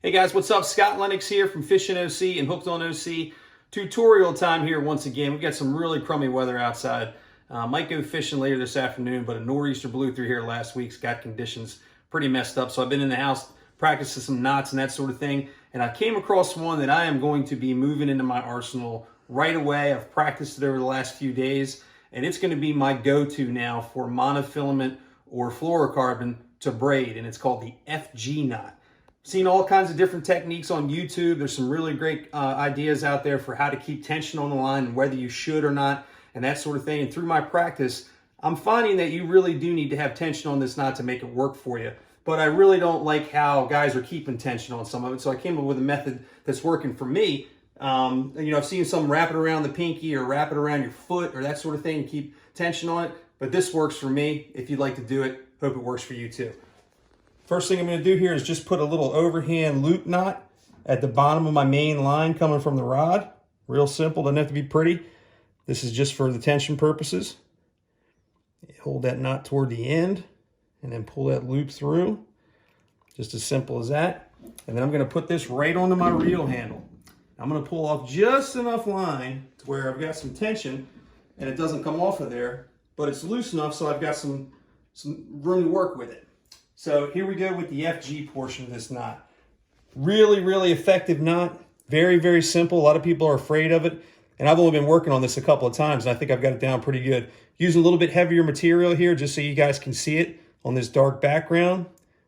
Hey guys, what's up? Scott Lennox here from Fishing OC and Hooked on OC. Tutorial time here once again. We've got some really crummy weather outside. Might go fishing later this afternoon, but a nor'easter blew through here last week's got conditions pretty messed up. So I've been in the house practicing some knots and that sort of thing. And I came across one that I am going to be moving into my arsenal right away. I've practiced it over the last few days, and it's going to be my go-to now for monofilament or fluorocarbon to braid, and it's called the FG knot. Seen all kinds of different techniques on YouTube. There's some really great ideas out there for how to keep tension on the line and whether you should or not and that sort of thing. And through my practice, I'm finding that you really do need to have tension on this knot to make it work for you. But I really don't like how guys are keeping tension on some of it. So I came up with a method that's working for me. I've seen some wrap it around the pinky or wrap it around your foot or that sort of thing and keep tension on it. But this works for me. If you'd like to do it, hope it works for you too. First thing I'm going to do here is just put a little overhand loop knot at the bottom of my main line coming from the rod. Real simple, doesn't have to be pretty. This is just for the tension purposes. Hold that knot toward the end and then pull that loop through. Just as simple as that. And then I'm going to put this right onto my reel handle. I'm going to pull off just enough line to where I've got some tension and it doesn't come off of there, but it's loose enough so I've got some room to work with it. So here we go with the FG portion of this knot. Really, really effective knot. Very, very simple. A lot of people are afraid of it. And I've only been working on this a couple of times, and I think I've got it down pretty good. Using a little bit heavier material here just so you guys can see it on this dark background.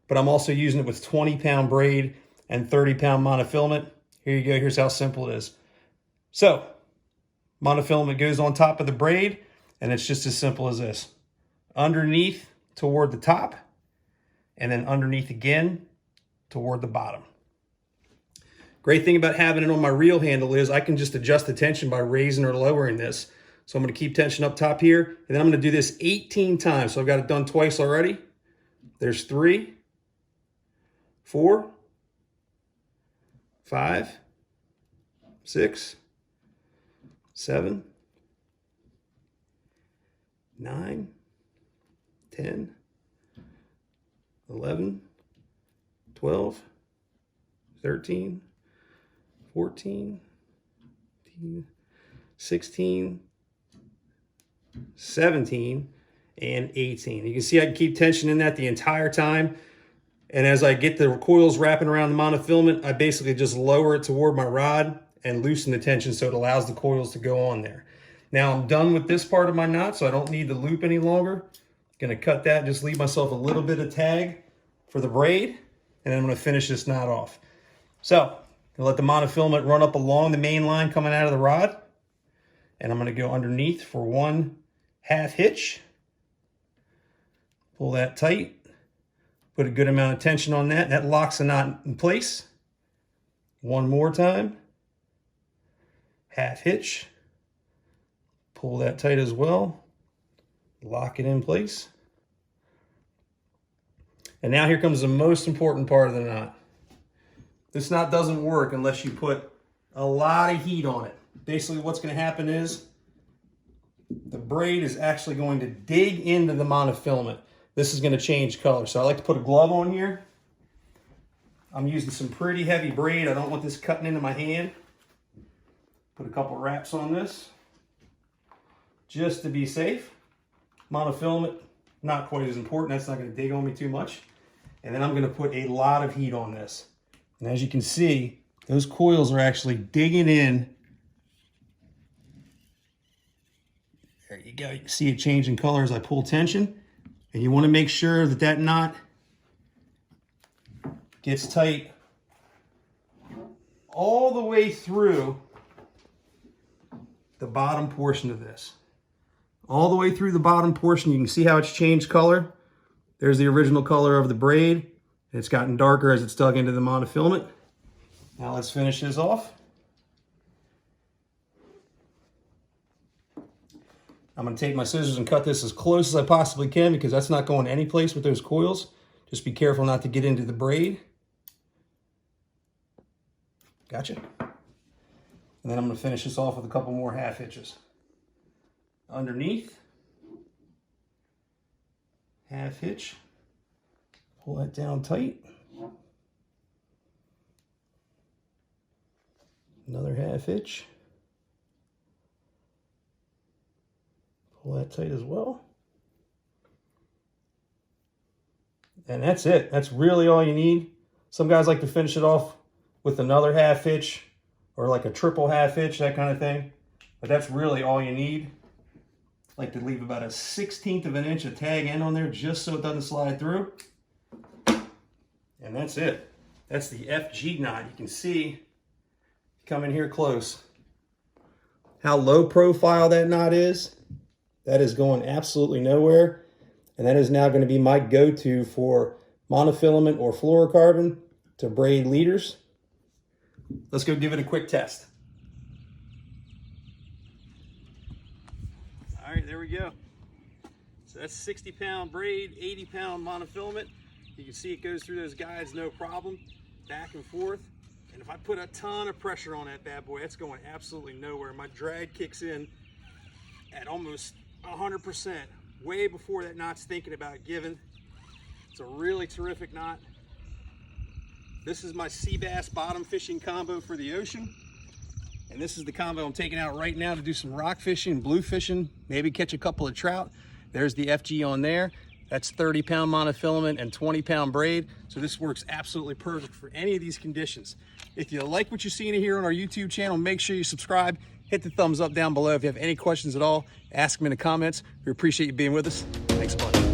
But I'm also using it with 20-pound braid and 30-pound monofilament. Here you go. Here's how simple it is. So, monofilament goes on top of the braid, and it's just as simple as this. Underneath toward the top, and then underneath again toward the bottom. Great thing about having it on my reel handle is I can just adjust the tension by raising or lowering this. So I'm going to keep tension up top here, and then I'm going to do this 18 times. So I've got it done twice already. There's 3, 4, 5, 6, 7, 9, 10, 11, 12, 13, 14, 15, 16, 17, and 18. You can see I can keep tension in that the entire time. And as I get the coils wrapping around the monofilament, I basically just lower it toward my rod and loosen the tension so it allows the coils to go on there. Now I'm done with this part of my knot, so I don't need the loop any longer. Gonna cut that, just leave myself a little bit of tag for the braid, and then I'm gonna finish this knot off. So, I'm gonna let the monofilament run up along the main line coming out of the rod, and I'm gonna go underneath for 1 half hitch. Pull that tight, put a good amount of tension on that, and that locks the knot in place. One more time, half hitch, pull that tight as well, lock it in place. And now here comes the most important part of the knot. This knot doesn't work unless you put a lot of heat on it. Basically what's going to happen is the braid is actually going to dig into the monofilament. This is going to change color. So I like to put a glove on here. I'm using some pretty heavy braid. I don't want this cutting into my hand. Put a couple wraps on this just to be safe. Monofilament, not quite as important. That's not going to dig on me too much. And then I'm going to put a lot of heat on this. And as you can see, those coils are actually digging in. There you go. You can see it change in color as I pull tension. And you want to make sure that that knot gets tight all the way through the bottom portion of this. All the way through the bottom portion, you can see how it's changed color. There's the original color of the braid. It's gotten darker as it's dug into the monofilament. Now let's finish this off. I'm going to take my scissors and cut this as close as I possibly can because that's not going any place with those coils. Just be careful not to get into the braid. Gotcha. And then I'm going to finish this off with a couple more half hitches. Underneath, half hitch, pull that down tight, Another 1/2 inch. Pull that tight as well. And that's it. That's really all you need. Some guys like to finish it off with another 1/2 inch or like a triple 1/2 inch, that kind of thing. But that's really all you need. I like to leave about a 1/16 of an inch of tag end on there just so it doesn't slide through. And that's it. That's the FG knot. You can see, come in here close, how low profile that knot is. That is going absolutely nowhere. And that is now going to be my go-to for monofilament or fluorocarbon to braid leaders. Let's go give it a quick test. All right, there we go. So that's 60-pound braid, 80-pound monofilament. You can see it goes through those guides no problem, back and forth. And if I put a ton of pressure on that bad boy, that's going absolutely nowhere. My drag kicks in at almost 100%, way before that knot's thinking about giving. It's a really terrific knot. This is my sea bass bottom fishing combo for the ocean. And this is the combo I'm taking out right now to do some rock fishing, blue fishing, maybe catch a couple of trout. There's the FG on there. That's 30-pound monofilament and 20-pound braid. So this works absolutely perfect for any of these conditions. If you like what you're seeing here on our YouTube channel, make sure you subscribe. Hit the thumbs up down below. If you have any questions at all, ask them in the comments. We appreciate you being with us. Thanks a bunch.